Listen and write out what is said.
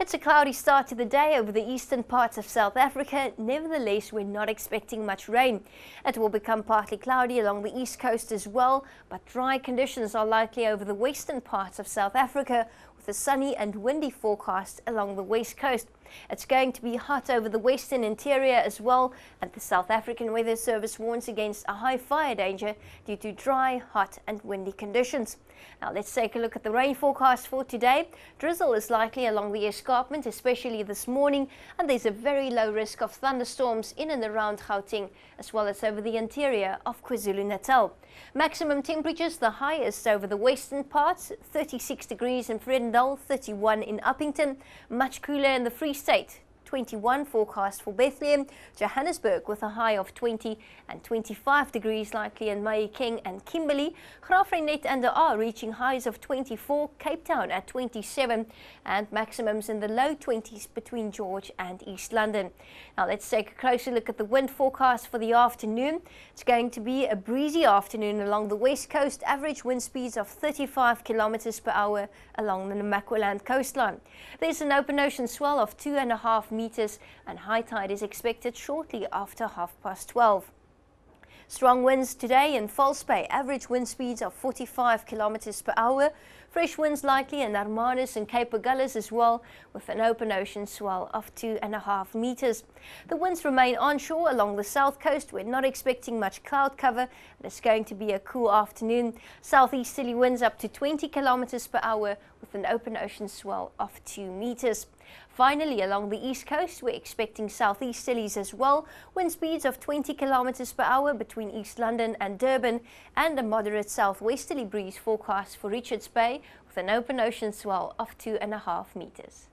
It's a cloudy start to the day over the eastern parts of South Africa. Nevertheless, we're not expecting much rain. It will become partly cloudy along the east coast as well, but dry conditions are likely over the western parts of South Africa, with a sunny and windy forecast along the west coast. It's going to be hot over the western interior as well, and the South African Weather Service warns against a high fire danger due to dry, hot and windy conditions. Now let's take a look at the rain forecast for today. Drizzle is likely along the escarpment, especially this morning, and there's a very low risk of thunderstorms in and around Gauteng, as well as over the interior of KwaZulu-Natal. Maximum temperatures, the highest over the western parts, 36 degrees in Vredendal, 31 in Uppington, much cooler in the Free State. 21 forecast for Bethlehem, Johannesburg with a high of 20 and 25 degrees likely in Mahikeng and Kimberley, Graafrenet and De Aar reaching highs of 24, Cape Town at 27 and maximums in the low 20s between George and East London. Now let's take a closer look at the wind forecast for the afternoon. It's going to be a breezy afternoon along the west coast, average wind speeds of 35 kilometers per hour along the Namaqualand coastline. There's an open ocean swell of 2.5 meters and high tide is expected shortly after 12:30. Strong winds today in False Bay, average wind speeds of 45 kilometers per hour. Fresh winds likely in Hermanus and Cape Agulhas as well, with an open ocean swell of 2.5 meters. The winds remain onshore along the south coast. We're not expecting much cloud cover, and it's going to be a cool afternoon. Southeasterly winds up to 20 kilometers per hour with an open ocean swell of 2 meters. Finally, along the east coast, we're expecting southeasterlies as well, wind speeds of 20 kilometers per hour between East London and Durban, and a moderate southwesterly breeze forecast for Richards Bay with an open ocean swell of 2.5 meters.